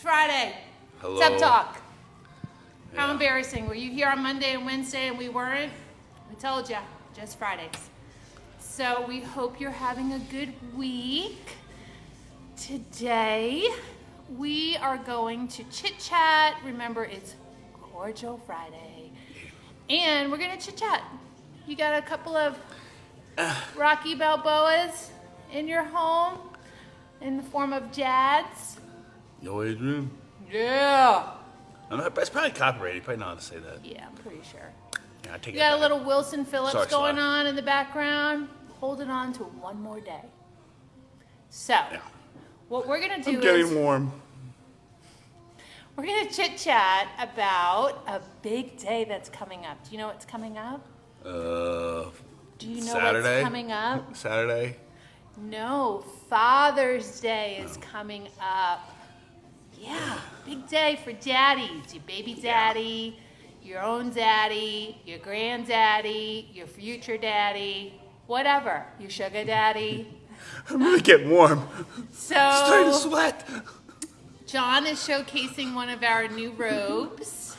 Friday. Hello. Sub Talk. How Yeah. embarrassing. Were you here on Monday and Wednesday and we weren't? We told you, just Fridays. So we hope you're having a good week. Today, we are going to chit chat. Remember, it's Cordial Friday. And we're going to chit chat. You got a couple of Rocky Balboas in your home in the form of dads? Yo, Adrian. Yeah. It's probably copyrighted. You probably know how to say that. Yeah, I'm pretty sure. Yeah, I take You it got a back. little Wilson Phillips Sorry, going Sly. on in the background. Holding on to one more day. So, Yeah. what we're going to do I'm getting is warm. we're going to chit chat about a big day that's coming up. Do you know what's coming up? Do you know Saturday? what's coming up? Saturday. No, Father's Day is coming up. Yeah, big day for daddies. Your baby daddy, your own daddy, your granddaddy, your future daddy, whatever. Your sugar daddy. I'm really getting warm. Starting to So, sweat. John is showcasing one of our new robes.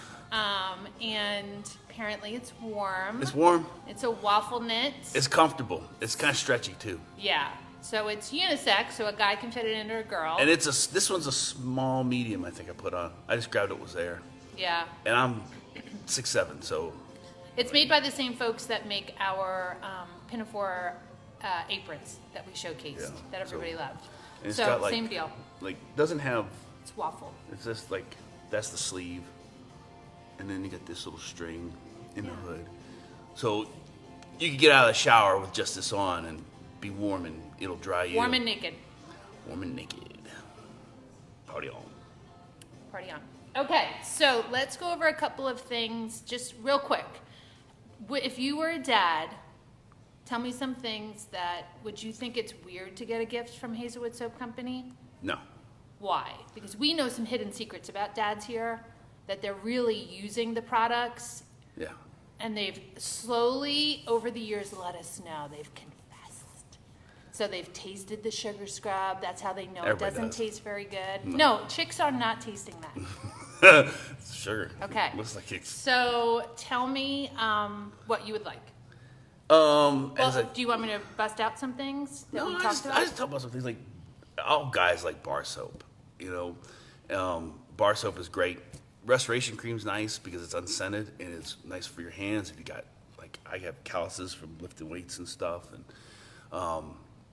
And apparently it's warm. It's warm. It's a waffle knit. It's comfortable. It's kind of stretchy too. Yeah. So it's unisex, so a guy can fit it into a girl. And this one's a small medium. I think I put on. I just grabbed what was there. Yeah. And I'm 6'7", so It's made by the same folks that make our Pinafore aprons that we showcased, Yeah, that everybody so- loved. and it's So, got same deal. like doesn't have. It's waffle. It's just like that's the sleeve, and then you got this little string in the hood. So you can get out of the shower with just this on and be warm, and it'll dry you. Warm and naked. Warm and naked. Party on. Party on. Okay, so let's go over a couple of things just real quick. If you were a dad, tell me some things that, would you think it's weird to get a gift from Hazelwood Soap Company? No. Why? Because we know some hidden secrets about dads here, that they're really using the products, Yeah. and they've slowly, over the years, let us know. They've confessed. So they've tasted the sugar scrub. That's how they know Everybody it doesn't does. taste very good. No, chicks are not tasting that. It's sugar. Okay. Looks like it's. So tell me what you would like. As a, Do you want me to bust out some things that no, we I talked just, about? I just talk about some things like all guys like bar soap. You know, bar soap is great. Restoration cream's nice because it's unscented and it's nice for your hands if you got like I have calluses from lifting weights and stuff, and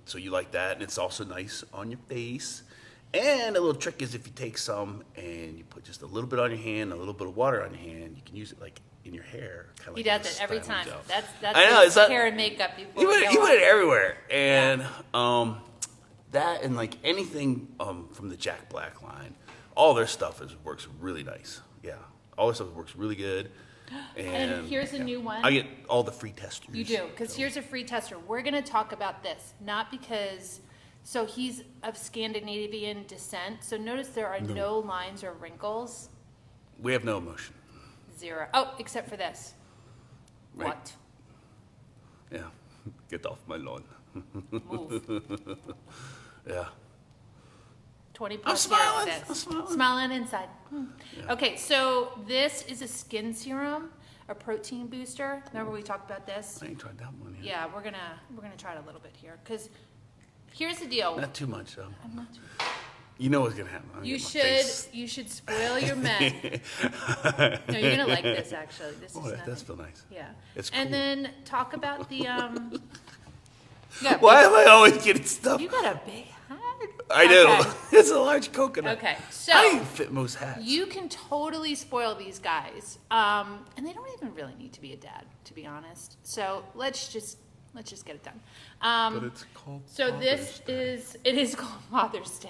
so you like that, and it's also nice on your face. And a little trick is if you take some and you put just a little bit on your hand, a little bit of water on your hand, you can use it like in your hair. Kind of He like does a it every styling time. gel. That's I know, his it's not- hair and makeup before You we put, it, go you put on. it everywhere, and that and like anything from the Jack Black line, all their stuff works really nice. Yeah, all their stuff works really good. And here's a new one. I get all the free testers. You do, because here's a free tester. We're going to talk about this, not because, so he's of Scandinavian descent. So notice there are no lines or wrinkles. We have no emotion. Zero. Oh, except for this. Right. What? Yeah, get off my lawn. Move. Yeah. 20 I'm plus smiling. years I'm of this. smiling. Smiling inside. Okay, so this is a skin serum, a protein booster. Remember we talked about this? I ain't tried that one yet. Yeah, we're gonna try it a little bit here, because here's the deal. Not too much though. I'm not too- You know what's gonna happen. I'm You gonna get my face- should spoil your men. No, you're gonna like this actually. This Oh, is that does nothing. feel nice. Yeah. It's And cool. then talk about the yeah, Why am I always getting stuff? you got a big hat. I do. Okay. It's a large coconut. Okay, so I can fit most hats. you can totally spoil these guys, and they don't even really need to be a dad, to be honest. So let's just get it done. But it's called. So Father's Day. it is called Father's Day.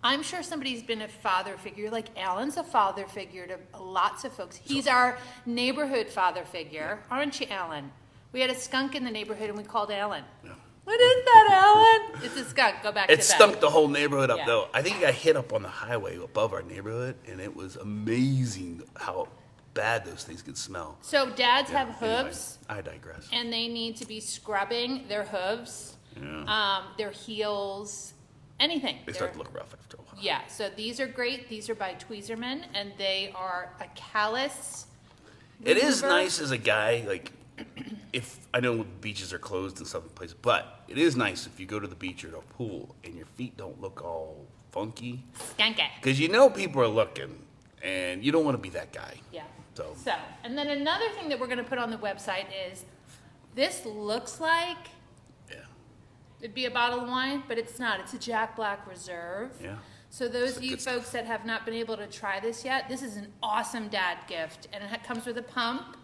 I'm sure somebody's been a father figure, like Alan's a father figure to lots of folks. He's our neighborhood father figure, aren't you, Alan? We had a skunk in the neighborhood and we called Alan. Yeah. What is that, Alan? It's a skunk. Go back to It that. stunk the whole neighborhood up, Yeah. though. I think it got hit up on the highway above our neighborhood, and it was amazing how bad those things could smell. So dads Yeah, have anyway, hooves, I digress. and they need to be scrubbing their hooves, Yeah. their heels, anything. They start to look rough after a while. Yeah, so these are great. These are by Tweezerman, and they are a callus It is remover. nice as a guy, like, if I know beaches are closed in some places, but it is nice if you go to the beach or to a pool and your feet don't look all funky. Skanky. Because you know people are looking, and you don't want to be that guy. Yeah. So, And then another thing that we're going to put on the website is this looks like yeah. it'd be a bottle of wine, but it's not. It's a Jack Black Reserve. Yeah. So those It's of you good folks stuff. that have not been able to try this yet, this is an awesome dad gift, and it comes with a pump.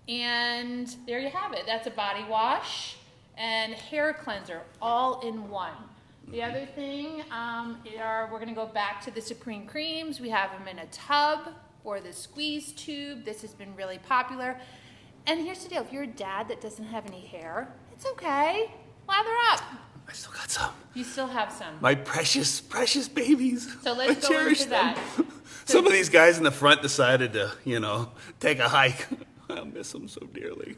And there you have it. That's a body wash and hair cleanser all in one. The other thing we're going to go back to the Supreme Creams. We have them in a tub or the squeeze tube. This has been really popular. And here's the deal. If you're a dad that doesn't have any hair, it's okay. Lather up. I still got some. You still have some. My precious, precious babies. So let's I go cherish into them. that. Some of these guys in the front decided to, take a hike. I miss them so dearly.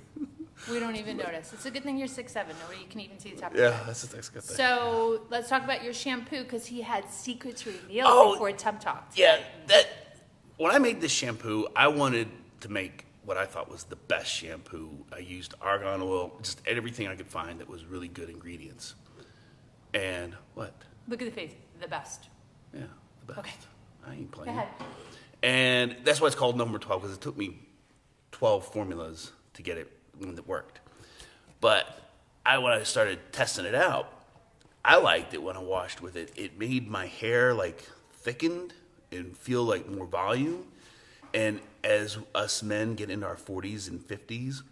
We don't even notice. It's a good thing you're 6'7". Nobody can even see the top of your Yeah, head. that's a good thing. So let's talk about your shampoo because he had secrets revealed Oh, before Tub Talk. Yeah, when I made this shampoo, I wanted to make what I thought was the best shampoo. I used argan oil, just everything I could find that was really good ingredients. And what? Look at the face. The best. Yeah, the best. Okay. I ain't Go playing. ahead. And that's why it's called number 12, because it took me 12 formulas to get it when it worked. But when I started testing it out, I liked it when I washed with it. It made my hair like thickened and feel like more volume. And as us men get into our 40s and 50s,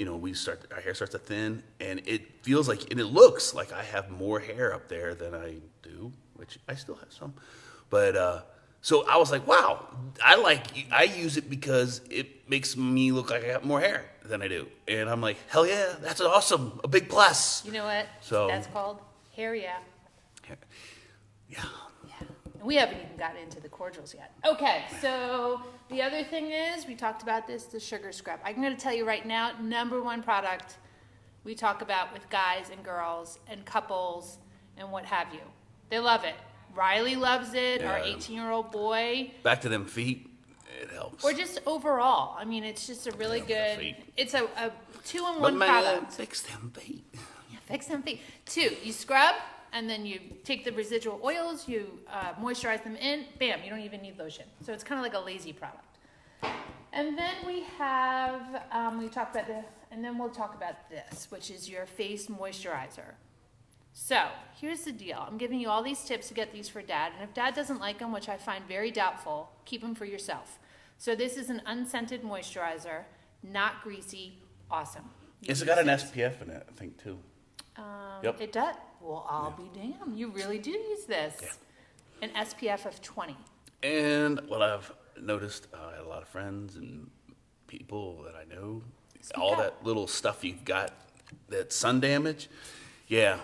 our hair starts to thin, and it feels like, and it looks like I have more hair up there than I do, which I still have some. But so I was like, wow, I use it because it makes me look like I got more hair than I do. And I'm like, hell yeah, that's awesome, a big plus. You know what? So- That's called hair, yeah. Yeah. Yeah. And we haven't even gotten into the cordials yet. Okay, so the other thing is, we talked about this, the sugar scrub. I'm going to tell you right now, number one product we talk about with guys and girls and couples and what have you. They love it. Riley loves it, our Yeah. 18-year-old boy. Back to them feet, it helps. Or just overall. I mean, it's just a really Yeah, good, feet. it's a But two-in-one man, product. fix them feet. Yeah, fix them feet. 2, you scrub, and then you take the residual oils, you moisturize them in, bam, you don't even need lotion. So it's kind of like a lazy product. And then we have, we talked about and then we'll talk about this, which is your face moisturizer. So here's the deal. I'm giving you all these tips to get these for dad, and if dad doesn't like them, which I find very doubtful, keep them for yourself. So this is an unscented moisturizer, not greasy, awesome. It's got an SPF in it, I think, too. Yep. It does. Well, I'll be damned. You really do use this. Yeah. An SPF of 20. And what I've noticed, I had a lot of friends and people that I know, all up. that little stuff you've got, that sun damage, yeah,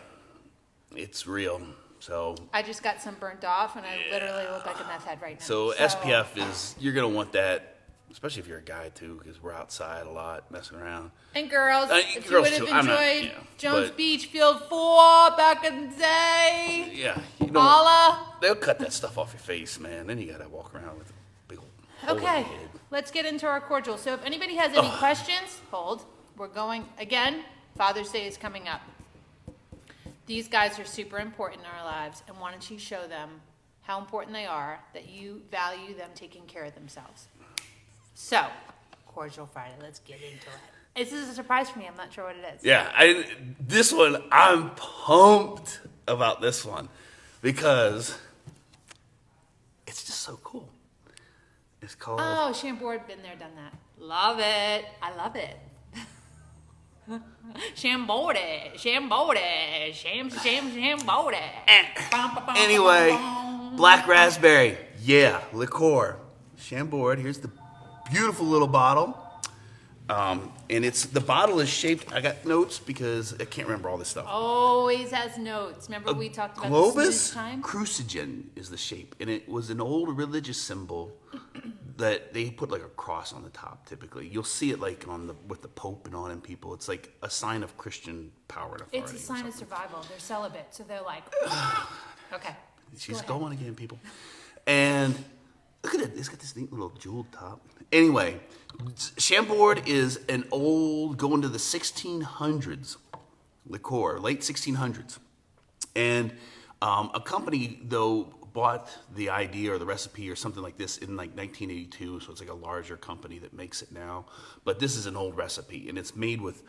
it's real. So, I just got some burnt off, and I literally look like a meth head right now. so SPF is, you're going to want that, especially if you're a guy, too, because we're outside a lot, messing around. And girls, if you girls would have too. I'm not- enjoyed yeah, Jones but- Beach Field 4 back in the day, Yeah, you don't, holla. they'll cut that stuff off your face, man. Then you got to walk around with a big old hole in your Okay, head. let's get into our cordial. So if anybody has any questions, hold. We're going, again, Father's Day is coming up. These guys are super important in our lives, and why don't you show them how important they are, that you value them taking care of themselves. So, Cordial Friday, let's get into it. This is a surprise for me. I'm not sure what it is. Yeah, this one, I'm pumped about this one because it's just so cool. It's called... Oh, Chambord, been there, done that. Love it. I love it. Chambord, Chambord. Anyway, black raspberry. Yeah, liqueur. Chambord. Here's the beautiful little bottle. And the bottle is shaped, I got notes because I can't remember all this stuff. Always has notes. Remember we talked about Globus this time? crucigen is the shape, and it was an old religious symbol that they put like a cross on the top. Typically, you'll see it like with the Pope and on and people. It's like a sign of Christian power and authority. It's a sign of survival. They're celibate, so they're like, Okay. She's going again, people. And look at it. It's got this neat little jeweled top. Anyway, Chambord is an old, going to the 1600s liqueur, late 1600s. And a company, though, bought the idea or the recipe or something like this in like 1982. So it's like a larger company that makes it now. But this is an old recipe. And it's made with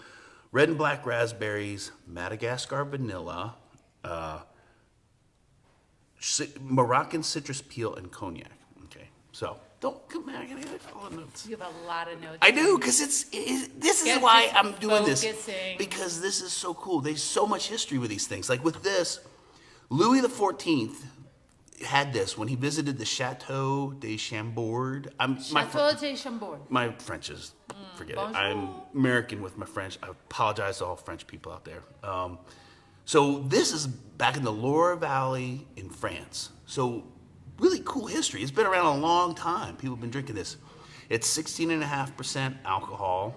red and black raspberries, Madagascar vanilla, Moroccan citrus peel, and cognac. Okay, so don't come back. I gotta get all the notes. You have a lot of notes. I do, because this is why I'm doing this, because this is so cool. There's so much history with these things. Like with this, Louis XIV had this when he visited the Chateau de Chambord. Chateau de Chambord. My French is, forget bonjour. it. I'm American with my French. I apologize to all French people out there. So this is back in the Loire Valley in France. So really cool history. It's been around a long time. People have been drinking this. It's 16.5% alcohol.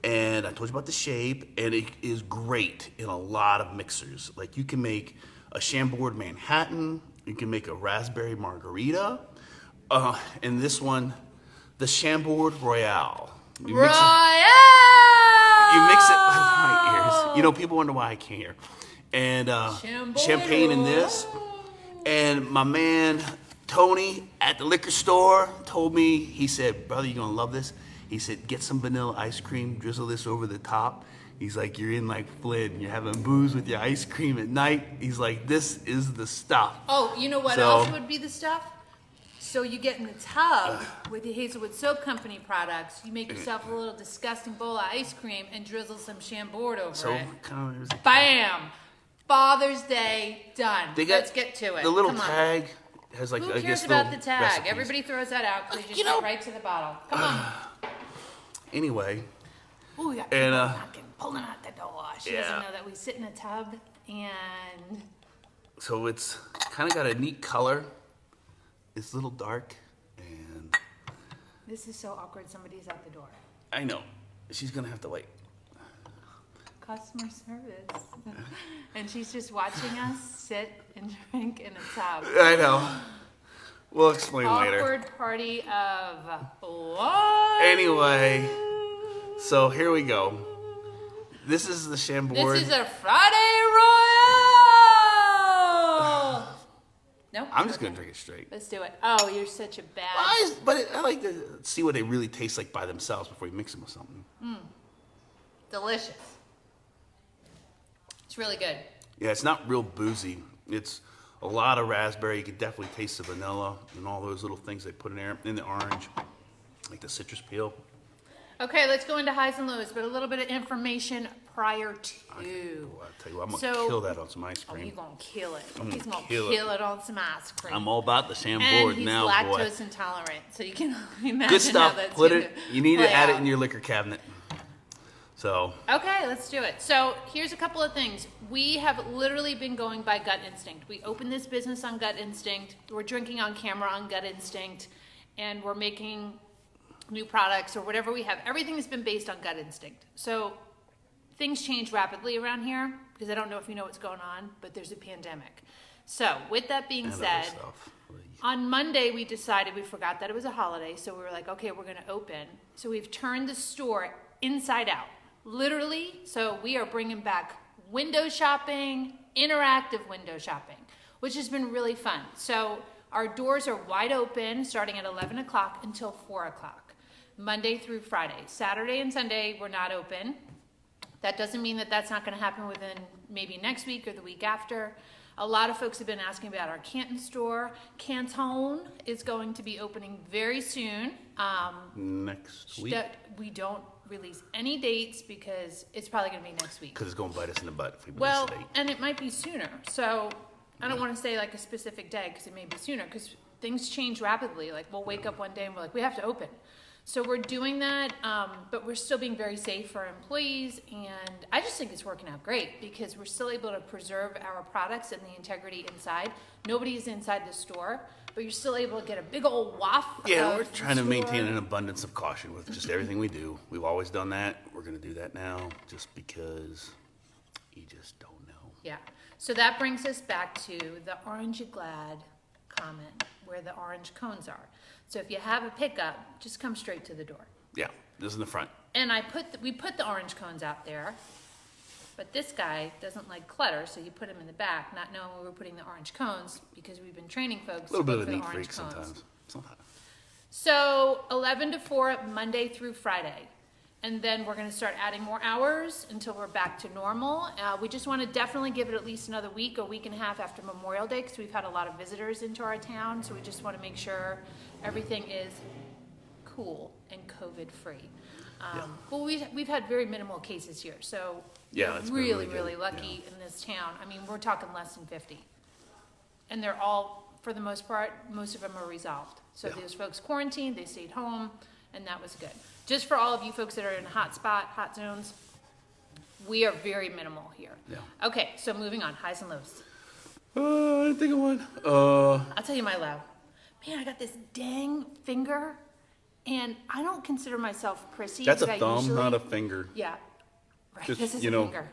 And I told you about the shape. And it is great in a lot of mixers. Like you can make a Chambord Manhattan. You can make a raspberry margarita. And this one, the Chambord Royale. You mix it with my ears. You know, people wonder why I can't hear. And champagne in this. And my man Tony at the liquor store told me, he said, brother, you're gonna love this. He said, get some vanilla ice cream, drizzle this over the top. He's like, you're in like Flynn, you're having booze with your ice cream at night. He's like, this is the stuff. Oh, you know what else would be the stuff? So you get in the tub with the Hazelwood Soap Company products, you make yourself a little disgusting bowl of ice cream and drizzle some Chambord over it. Bam! Father's Day, done. Let's get to it. The little tag has like, Who cares about the tag? Recipes. Everybody throws that out because they just go right to the bottle. Come on. Anyway. Ooh, we got people knocking, pulling out the door. She doesn't know that we sit in a tub and... So it's kind of got a neat color. It's a little dark and... This is so awkward. Somebody's at the door. I know. She's going to have to wait. Customer service. And she's just watching us sit and drink in a tub. I know. We'll explain later. Awkward party of what? Anyway, so here we go. This is the Chambord. This is a Friday Royal. No? I'm just going to drink it straight. Let's do it. Oh, you're such a bad... I like to see what they really taste like by themselves before you mix them with something. Delicious. It's really good. Yeah, it's not real boozy. It's a lot of raspberry. You can definitely taste the vanilla and all those little things they put in there. In the orange, like the citrus peel. Okay, let's go into highs and lows, but a little bit of information prior to. I'll tell you what, I'm going to kill that on some ice cream. Oh, you're going to kill it. He's going to kill it on some ice cream. I'm all about the Chambord now, boy. And boy. he's lactose intolerant, so you can imagine good stuff. How that's Put it. You need to add out. it in your liquor cabinet. So. Okay, let's do it. So here's a couple of things. We have literally been going by gut instinct. We opened this business on gut instinct. We're drinking on camera on gut instinct, and we're making new products or whatever we have. Everything has been based on gut instinct. So things change rapidly around here because I don't know if you know what's going on, but there's a pandemic. So with that being said, on Monday we decided, we forgot that it was a holiday, so we were like, okay, we're going to open. So we've turned the store inside out. Literally, so we are bringing back window shopping, interactive window shopping, which has been really fun. So our doors are wide open starting at 11 o'clock until 4 o'clock, Monday through Friday. Saturday and Sunday, we're not open. That doesn't mean that that's not going to happen within maybe next week or the week after. A lot of folks have been asking about our Canton store. Canton is going to be opening very soon. Next week? We don't release any dates because it's probably going to be next week. Because it's going to bite us in the butt if we release a date. And it might be sooner. So I don't want to say like a specific day because it may be sooner because things change rapidly. Like we'll wake up one day and we're like, we have to open. So we're doing that, but we're still being very safe for our employees. And I just think it's working out great because we're still able to preserve our products and the integrity inside. Nobody's inside the store, but you're still able to get a big old waft. Yeah, we're trying to maintain an abundance of caution with just everything we do. We've always done that. We're going to do that now just because you just don't know. Yeah. So that brings us back to the Orange Glad comment, where the orange cones are. So if you have a pickup, just come straight to the door. Yeah, this in the front. And we put the orange cones out there, but this guy doesn't like clutter, so you put them in the back, not knowing we were putting the orange cones, because we've been training folks A little to bit look of a for the neat orange freak cones. sometimes. Sometimes. So 11 to 4, Monday through Friday. And then we're gonna start adding more hours until we're back to normal. We just wanna definitely give it at least another week, a week and a half after Memorial Day, because we've had a lot of visitors into our town, so we just wanna make sure everything is cool and COVID-free. Well, we've had very minimal cases here, so Yeah, we're that's been really, really good. really lucky in this town. I mean, we're talking less than 50. And they're all, for the most part, most of them are resolved. So Yeah. those folks quarantined, they stayed home, and that was good. Just for all of you folks that are in hot zones, we are very minimal here. Yeah. Okay, so moving on, highs and lows. I didn't think of one. I'll tell you my low. Man, I got this dang finger, and I don't consider myself prissy. That's a but I thumb, usually- not a finger. Yeah, right, Just, this is you a know. finger.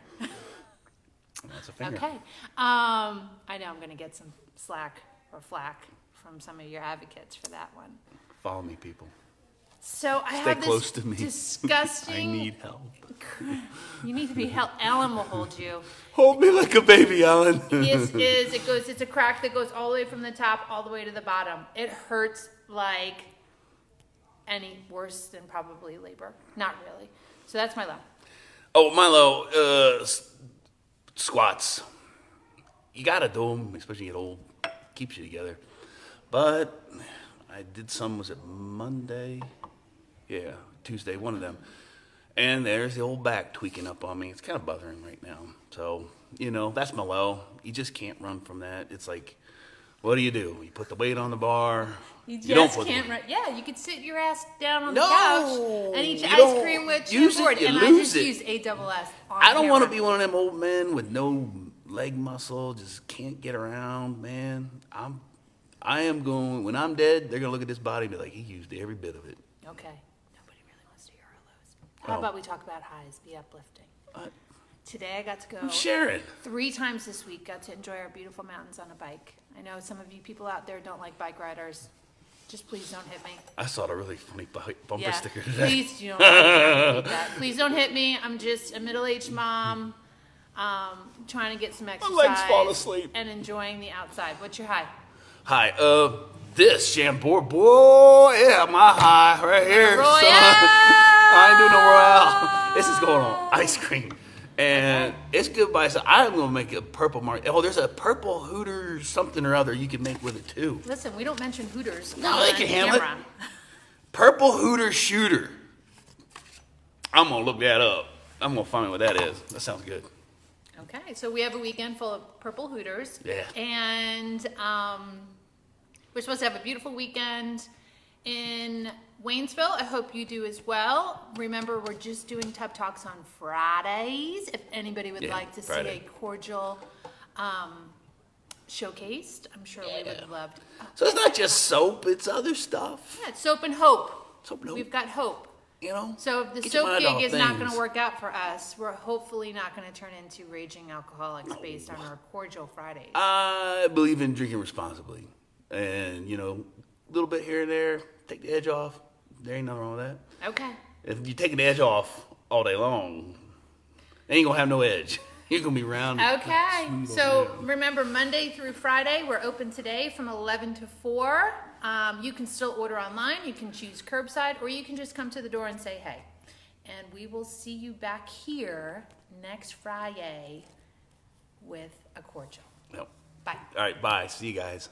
That's a finger. Okay. I know I'm going to get some slack or flack from some of your advocates for that one. Follow me, people. So I Stay have close this to me. disgusting. I need help. You need to be held. Alan will hold you. Hold me like a baby, Alan. It's a crack that goes all the way from the top all the way to the bottom. It hurts like any worse than probably labor. Not really. So that's my low. Oh, Milo, squats. You gotta do them, especially at old. Keeps you together. But I did some, was it Monday? Yeah, Tuesday, one of them. And there's the old back tweaking up on me. It's kind of bothering right now. So, that's my low. You just can't run from that. It's like, what do? You put the weight on the bar. You don't just put can't the- run. Yeah, you could sit your ass down on the No, couch and eat you ice don't cream with use it, board. you And I lose just it. use ASS on I don't want to camera. be one of them old men with no leg muscle, just can't get around, man. I am going, when I'm dead, they're going to look at this body and be like, he used every bit of it. Okay. Nobody really wants to hear our lows. How Oh. about we talk about highs, be uplifting. Today I got to go I'm sharing. 3 times this week, got to enjoy our beautiful mountains on a bike. I know some of you people out there don't like bike riders. Just please don't hit me. I saw a really funny bumper Yeah, sticker today. please don't hit that. Please don't hit me. I'm just a middle-aged mom trying to get some exercise. legs fall asleep. And enjoying the outside. What's your high? Hi, this Chambord, boy, yeah, my high right here, Royale! son. I ain't doing no Royale. This is going on ice cream. And it's good by itself. I'm going to make a purple mark. Oh, there's a purple Hooters something or other you can make with it, too. Listen, we don't mention Hooters No, on they can handle it. camera. Purple Hooter shooter. I'm going to look that up. I'm going to find what that is. That sounds good. Okay, so we have a weekend full of purple Hooters. Yeah. And we're supposed to have a beautiful weekend in Waynesville. I hope you do as well. Remember, we're just doing Tub Talks on Fridays. If anybody would Yeah, like to Friday. see a cordial showcased, I'm sure we would love to. So it's not just soap, it's other stuff. Yeah, it's Soap and Hope. Soap and hope, We've got hope. So if the get your soap mind gig off is not going things. to work out for us, we're hopefully not going to turn into raging alcoholics based on our cordial Fridays. I believe in drinking responsibly. And, a little bit here and there, take the edge off. There ain't nothing wrong with that. Okay. If you take the edge off all day long, ain't going to have no edge. You're going to be round. Okay. smooth So over there. remember, Monday through Friday, we're open today from 11 to 4. You can still order online. You can choose curbside, or you can just come to the door and say hey. And we will see you back here next Friday with a cordial. Yep. Bye. All right, bye. See you guys.